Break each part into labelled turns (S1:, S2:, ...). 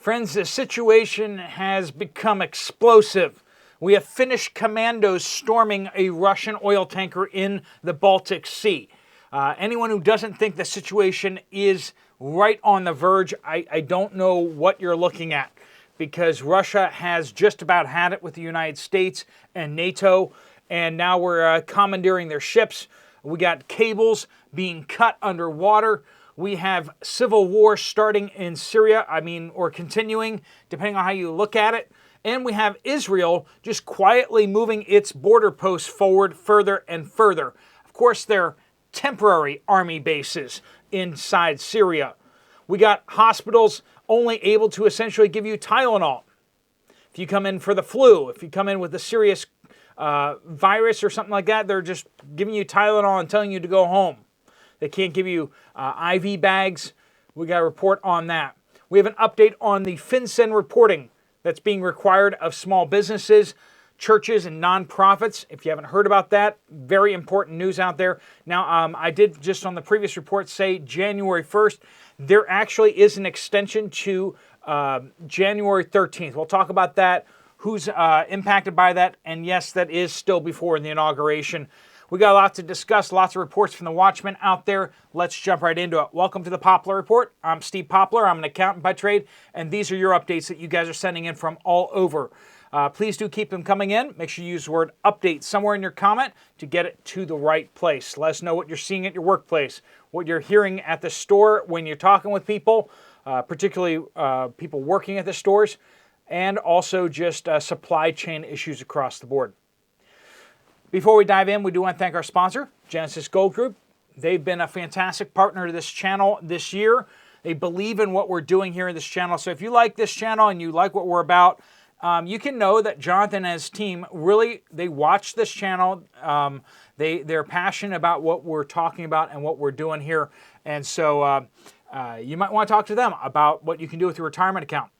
S1: Friends, the situation has become explosive. We have Finnish commandos storming a Russian oil tanker in the Baltic Sea. Anyone who doesn't think the situation is right on the verge, I don't know what you're looking at, because Russia has just about had it with the United States and NATO, and now we're commandeering their ships. We got cables being cut underwater. We have civil war starting in Syria, or continuing, depending on how you look at it. And we have Israel just quietly moving its border posts forward further and further. Of course, they're temporary army bases inside Syria. We got hospitals only able to essentially give you Tylenol. If you come in for the flu, if you come in with a serious virus or something like that, they're just giving you Tylenol and telling you to go home. They can't give you IV bags. We got a report on that. We have an update on the FinCEN reporting that's being required of small businesses, churches, and nonprofits. If you haven't heard about that, very important news out there. Now, I did just on the previous report say January 1st. There actually is an extension to January 13th. We'll talk about that, who's impacted by that, and yes, that is still before the inauguration. We got a lot to discuss, lots of reports from the Watchmen out there. Let's jump right into it. Welcome to the Poplar Report. I'm Steve Poplar. I'm an accountant by trade, and these are your updates that you guys are sending in from all over. Please do keep them coming in. Make sure you use the word update somewhere in your comment to get it to the right place. Let us know what you're seeing at your workplace, what you're hearing at the store when you're talking with people, particularly people working at the stores, and also just supply chain issues across the board. Before we dive in, we do want to thank our sponsor, Genesis Gold Group. They've been a fantastic partner to this channel this year. They believe in what we're doing here in this channel. So if you like this channel and you like what we're about, you can know that Jonathan and his team really, they watch this channel. They're passionate about what we're talking about and what we're doing here. And so you might want to talk to them about what you can do with your retirement account.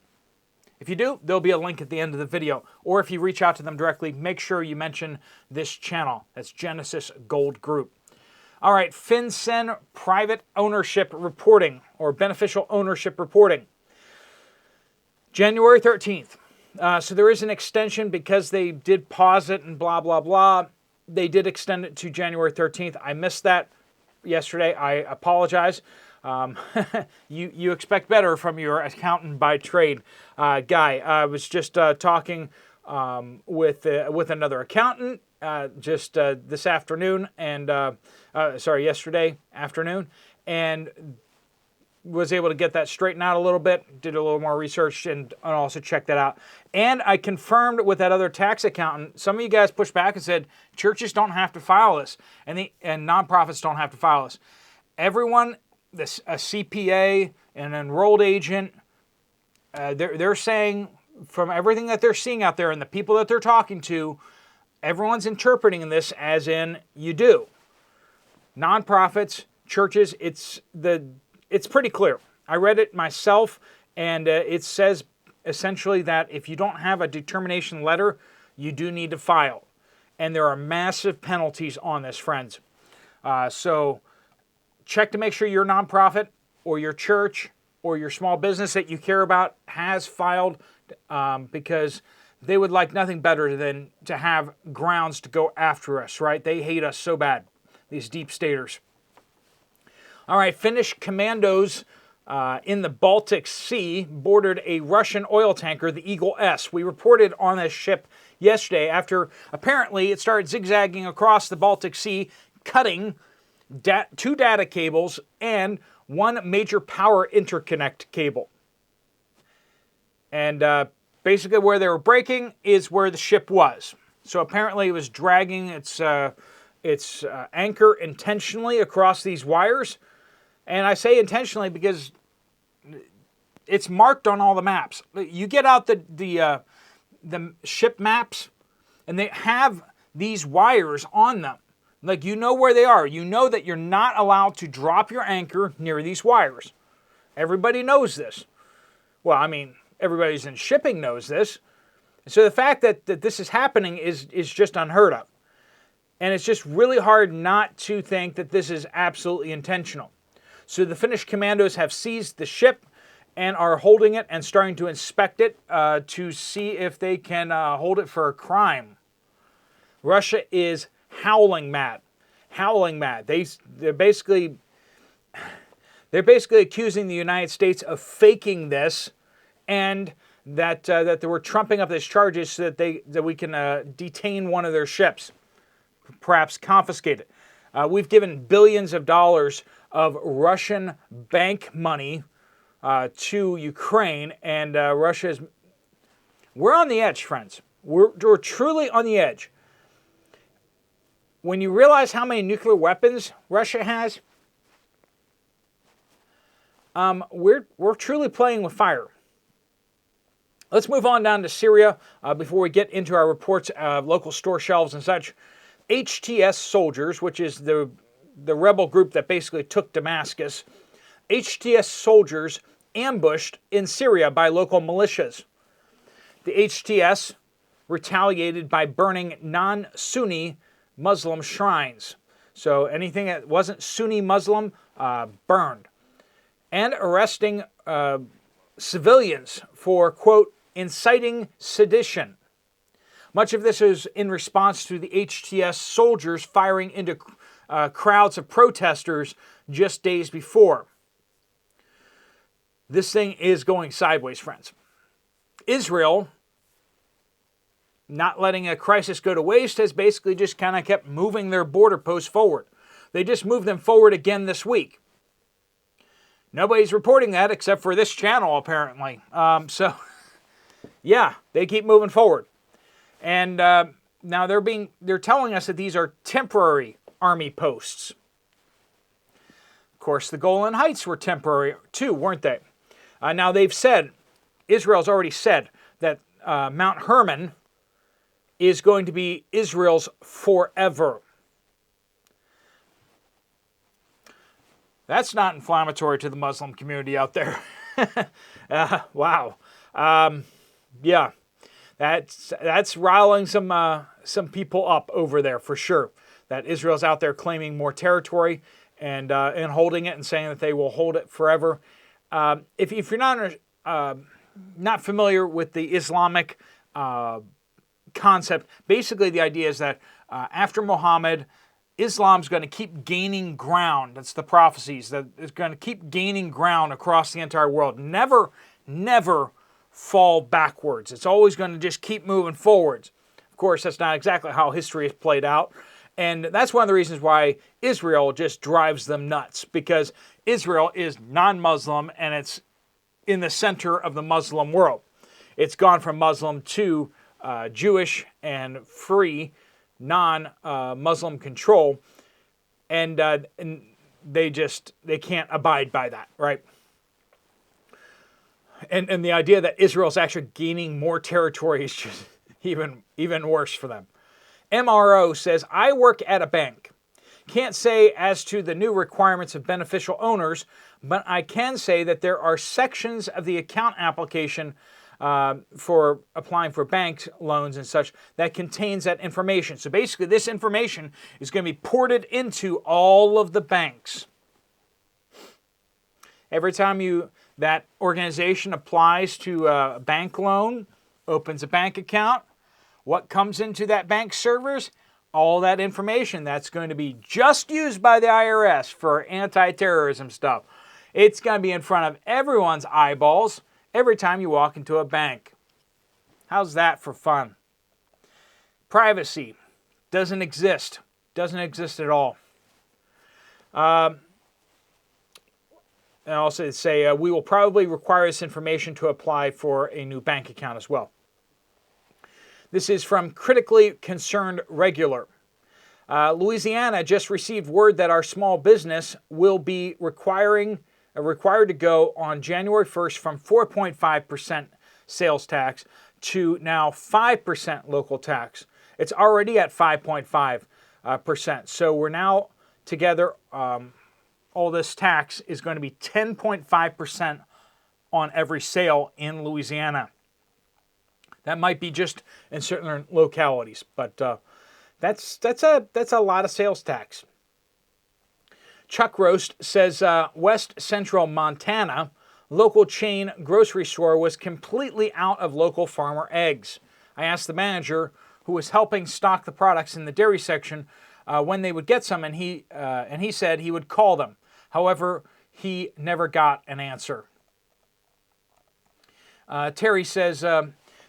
S1: If you do, there'll be a link at the end of the video. Or if you reach out to them directly, make sure you mention this channel. That's Genesis Gold Group. All right, FinCEN private ownership reporting or beneficial ownership reporting. January 13th. So there is an extension because they did pause it and blah, blah, blah. They did extend it to January 13th. I missed that yesterday. I apologize. You expect better from your accountant by trade guy. I was just talking with another accountant just this afternoon and yesterday afternoon, and was able to get that straightened out a little bit, did a little more research, and also checked that out. And I confirmed with that other tax accountant, some of you guys pushed back and said, churches don't have to file this, and nonprofits don't have to file this. Everyone, a CPA, an enrolled agent, they're saying from everything that they're seeing out there and the people that they're talking to, everyone's interpreting this as in you do. Nonprofits, churches, it's pretty clear. I read it myself, and it says essentially that if you don't have a determination letter, you do need to file. And there are massive penalties on this, friends. So check to make sure your nonprofit or your church or your small business that you care about has filed, because they would like nothing better than to have grounds to go after us, right? They hate us so bad, these deep staters. All right, Finnish commandos in the Baltic Sea boarded a Russian oil tanker, the Eagle S. We reported on this ship yesterday after apparently it started zigzagging across the Baltic Sea, cutting two data cables and one major power interconnect cable. And basically where they were breaking is where the ship was. So apparently it was dragging its anchor intentionally across these wires. And I say intentionally because it's marked on all the maps. You get out the ship maps, and they have these wires on them. Like, you know where they are. You know that you're not allowed to drop your anchor near these wires. Everybody knows this. Well, I mean, everybody who's in shipping knows this. So the fact that this is happening is just unheard of. And it's just really hard not to think that this is absolutely intentional. So the Finnish commandos have seized the ship, and are holding it and starting to inspect it to see if they can hold it for a crime. Russia is howling mad. Howling mad. They're basically accusing the United States of faking this, and that they were trumping up these charges so that we can detain one of their ships, perhaps confiscate it. We've given billions of dollars of Russian bank money to Ukraine, and we're on the edge, friends. We're truly on the edge. When you realize how many nuclear weapons Russia has, we're truly playing with fire. Let's move on down to Syria before we get into our reports of local store shelves and such. HTS soldiers, which is the rebel group that basically took Damascus, HTS soldiers ambushed in Syria by local militias. The HTS retaliated by burning non-Sunni Muslim shrines. So anything that wasn't Sunni Muslim, burned. And arresting civilians for, quote, inciting sedition. Much of this is in response to the HTS soldiers firing into crowds of protesters just days before. This thing is going sideways, friends. Israel, not letting a crisis go to waste, has basically just kind of kept moving their border posts forward. They just moved them forward again this week. Nobody's reporting that except for this channel, apparently. So, yeah, they keep moving forward. And now they're telling us that these are temporary army posts. Of course, the Golan Heights were temporary too, weren't they? Now Israel's already said that Mount Hermon is going to be Israel's forever. That's not inflammatory to the Muslim community out there. Wow. Yeah, that's riling some people up over there for sure. That Israel's out there claiming more territory and holding it and saying that they will hold it forever. If you're not familiar with the Islamic concept, basically the idea is that after Muhammad, Islam's going to keep gaining ground. That's the prophecies, that it's going to keep gaining ground across the entire world. Never fall backwards. It's always going to just keep moving forwards. Of course, that's not exactly how history has played out. And that's one of the reasons why Israel just drives them nuts, because Israel is non-Muslim and it's in the center of the Muslim world. It's gone from Muslim to Jewish and free, non-Muslim control, and they can't abide by that, right? And the idea that Israel's actually gaining more territory is just even worse for them. MRO says, I work at a bank. Can't say as to the new requirements of beneficial owners, but I can say that there are sections of the account application for applying for bank loans and such that contains that information. So basically this information is going to be ported into all of the banks. Every time that organization applies to a bank loan, opens a bank account, what comes into that bank servers? All that information that's going to be just used by the IRS for anti-terrorism stuff. It's going to be in front of everyone's eyeballs every time you walk into a bank. How's that for fun? Privacy doesn't exist. Doesn't exist at all. And also say, we will probably require this information to apply for a new bank account as well. This is from Critically Concerned Regular. Louisiana just received word that our small business will be required to go on January 1st from 4.5% sales tax to now 5% local tax. It's already at 5.5%. So we're now together, all this tax is going to be 10.5% on every sale in Louisiana. That might be just in certain localities, but that's a lot of sales tax. Chuck Roast says West Central Montana local chain grocery store was completely out of local farmer eggs. I asked the manager who was helping stock the products in the dairy section when they would get some, and he said he would call them. However, he never got an answer. Terry says,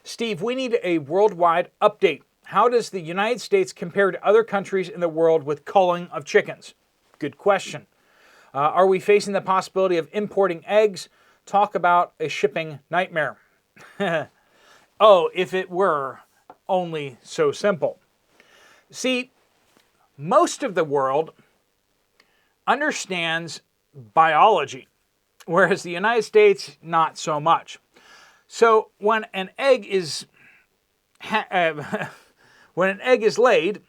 S1: Steve, we need a worldwide update. How does the United States compare to other countries in the world with culling of chickens? Good question. Are we facing the possibility of importing eggs? Talk about a shipping nightmare. Oh, if it were only so simple. See, most of the world understands biology, whereas the United States, not so much. So when an egg is laid,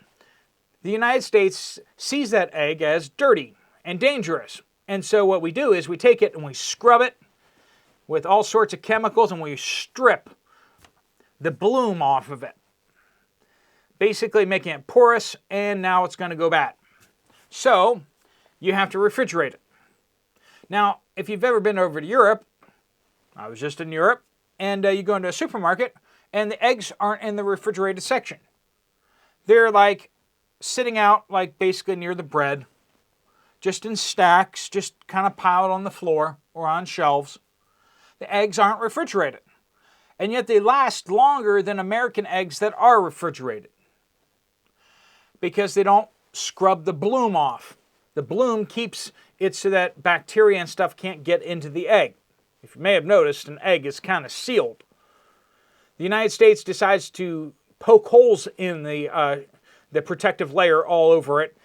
S1: the United States sees that egg as dirty and dangerous. And so what we do is we take it and we scrub it with all sorts of chemicals and we strip the bloom off of it, basically making it porous, and now it's going to go bad. So you have to refrigerate it. Now, if you've ever been over to Europe, I was just in Europe, and you go into a supermarket, and the eggs aren't in the refrigerated section. They're like sitting out like basically near the bread, just in stacks, just kind of piled on the floor or on shelves. The eggs aren't refrigerated. And yet they last longer than American eggs that are refrigerated, because they don't scrub the bloom off. The bloom keeps it so that bacteria and stuff can't get into the egg. If you may have noticed, an egg is kind of sealed. The United States decides to poke holes in the protective layer all over it.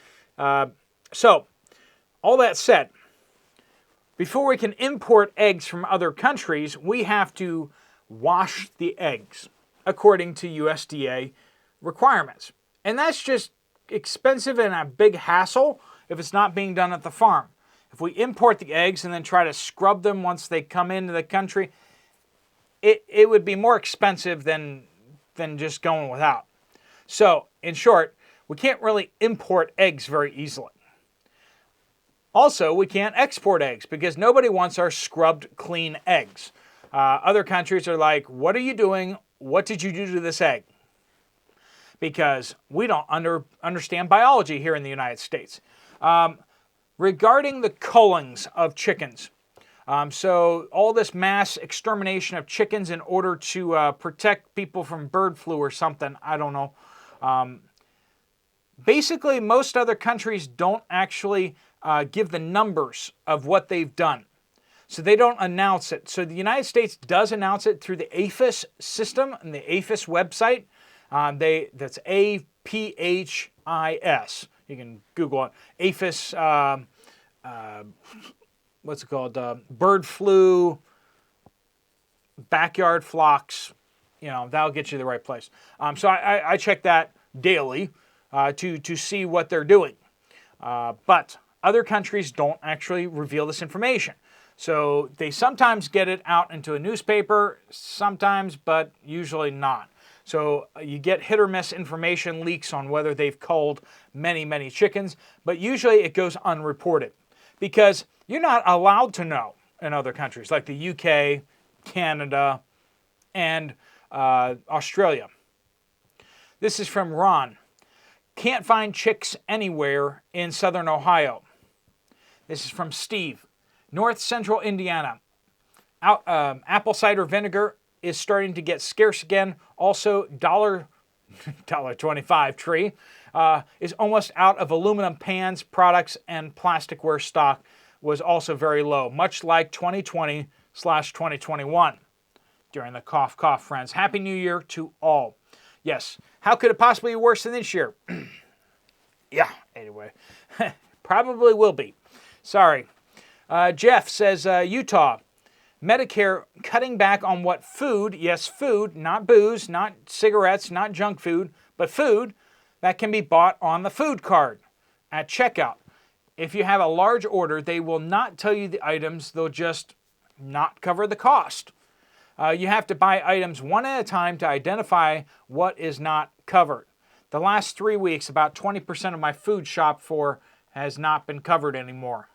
S1: So, all that said, before we can import eggs from other countries, we have to wash the eggs according to USDA requirements. And that's just expensive and a big hassle if it's not being done at the farm. If we import the eggs and then try to scrub them once they come into the country, it would be more expensive than just going without. So, in short, we can't really import eggs very easily. Also, we can't export eggs because nobody wants our scrubbed, clean eggs. Other countries are like, what are you doing? What did you do to this egg? Because we don't understand biology here in the United States. Regarding the cullings of chickens, so all this mass extermination of chickens in order to protect people from bird flu or something, I don't know. Basically, most other countries don't actually give the numbers of what they've done. So they don't announce it. So the United States does announce it through the APHIS system and the APHIS website. That's APHIS. You can Google it. APHIS, what's it called? Bird flu, backyard flocks. That'll get you to the right place. So I check that daily to see what they're doing. But other countries don't actually reveal this information. So they sometimes get it out into a newspaper, sometimes, but usually not. So you get hit or miss information leaks on whether they've culled many, many chickens, but usually it goes unreported because you're not allowed to know in other countries like the UK, Canada, and Australia. This is from Ron. Can't find chicks anywhere in southern Ohio. This is from Steve. North Central Indiana. Apple cider vinegar is starting to get scarce again. Also, $1.25 tree is almost out of aluminum pans, products, and plasticware stock was also very low, much like 2020/2021. During the cough, cough, friends. Happy New Year to all. Yes. How could it possibly be worse than this year? Yeah, anyway. Probably will be. Sorry. Jeff says, Utah. Medicare cutting back on what food, yes, food, not booze, not cigarettes, not junk food, but food that can be bought on the food card at checkout. If you have a large order, they will not tell you the items, they'll just not cover the cost. You have to buy items one at a time to identify what is not covered. The last 3 weeks, about 20% of my food shopped for has not been covered anymore.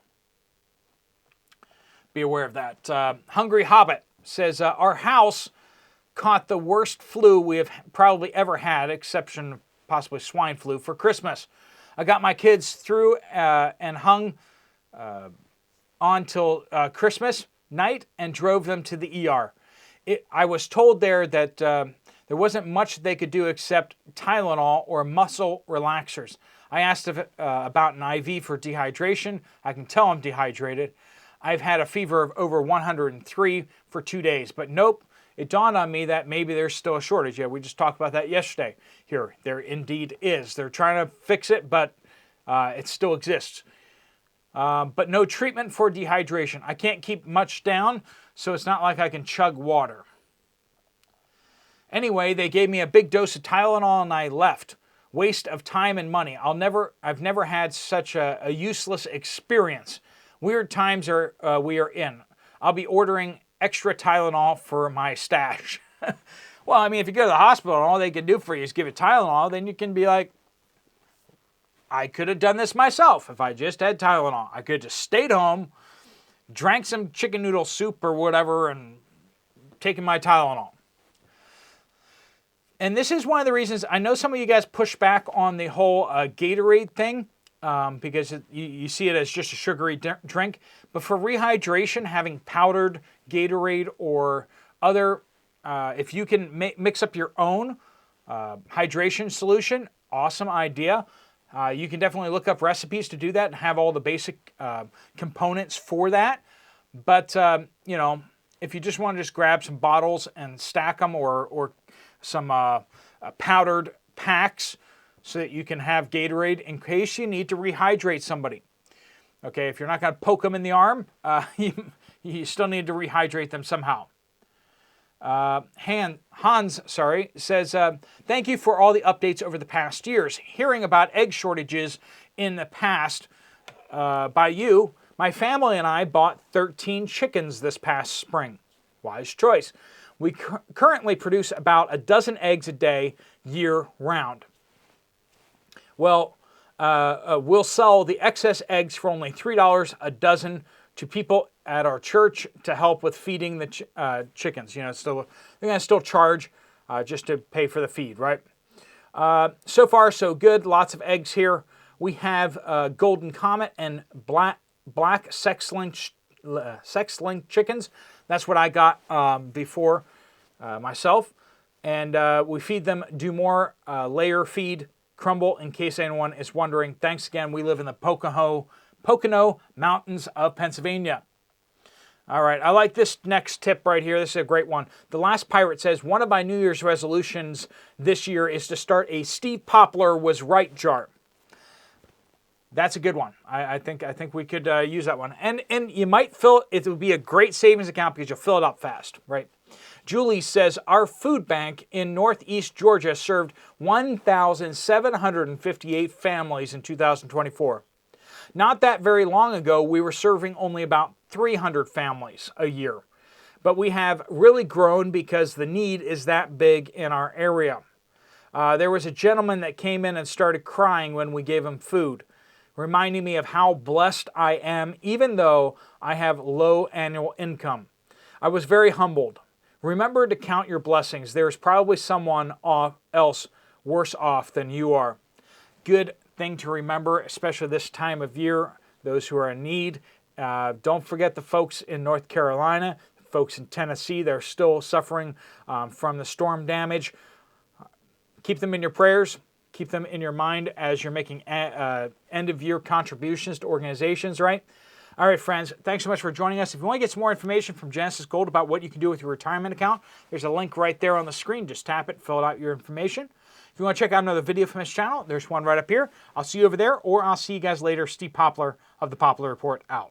S1: be aware of that. Hungry Hobbit says, our house caught the worst flu we have probably ever had, exception possibly swine flu, for Christmas. I got my kids through and hung on till Christmas night and drove them to the ER. I was told there that there wasn't much they could do except Tylenol or muscle relaxers. I asked about an IV for dehydration. I can tell I'm dehydrated. I've had a fever of over 103 for 2 days, but nope. It dawned on me that maybe there's still a shortage. Yeah, we just talked about that yesterday. Here, there indeed is. They're trying to fix it, but it still exists. But no treatment for dehydration. I can't keep much down, so it's not like I can chug water. Anyway, they gave me a big dose of Tylenol and I left. Waste of time and money. I've never had such a useless experience. Weird times we are in. I'll be ordering extra Tylenol for my stash. Well, I mean, if you go to the hospital and all they can do for you is give you Tylenol, then you can be like, I could have done this myself if I just had Tylenol. I could have just stayed home, drank some chicken noodle soup or whatever, and taken my Tylenol. And this is one of the reasons I know some of you guys push back on the whole Gatorade thing because you see it as just a sugary drink. But for rehydration, having powdered Gatorade or other, if you can mix up your own hydration solution, awesome idea. You can definitely look up recipes to do that and have all the basic components for that. But, if you just want to just grab some bottles and stack them or some powdered packs so that you can have Gatorade in case you need to rehydrate somebody. Okay, if you're not going to poke them in the arm, you still need to rehydrate them somehow. Hans says, thank you for all the updates over the past years. Hearing about egg shortages in the past by you, my family and I bought 13 chickens this past spring. Wise choice. We currently produce about a dozen eggs a day year-round. Well, we'll sell the excess eggs for only $3 a dozen to people at our church to help with feeding the chickens. They're going to still charge just to pay for the feed, right? So far, so good. Lots of eggs here. We have Golden Comet and black sex-link chickens. That's what I got before myself. And we feed them, do more layer feed, crumble, in case anyone is wondering. Thanks again. We live in the Pocono Mountains of Pennsylvania. All right, I like this next tip right here. This is a great one. The Last Pirate says, one of my New Year's resolutions this year is to start a Steve Poplar was right jar. That's a good one. I think we could use that one. And you might it would be a great savings account because you'll fill it up fast, right? Julie says, our food bank in Northeast Georgia served 1,758 families in 2024. Not that very long ago, we were serving only about 300 families a year. But we have really grown because the need is that big in our area. There was a gentleman that came in and started crying when we gave him food, reminding me of how blessed I am, even though I have low annual income. I was very humbled. Remember to count your blessings. There's probably someone else worse off than you are. Good thing to remember, especially this time of year, those who are in need. Don't forget the folks in North Carolina, folks in Tennessee. They're still suffering from the storm damage. Keep them in your prayers. Keep them in your mind as you're making end-of-year contributions to organizations, right? All right, friends, thanks so much for joining us. If you want to get some more information from Genesis Gold about what you can do with your retirement account, there's a link right there on the screen. Just tap it, fill out your information. If you want to check out another video from this channel, there's one right up here. I'll see you over there, or I'll see you guys later. Steve Poplar of the Poplar Report out.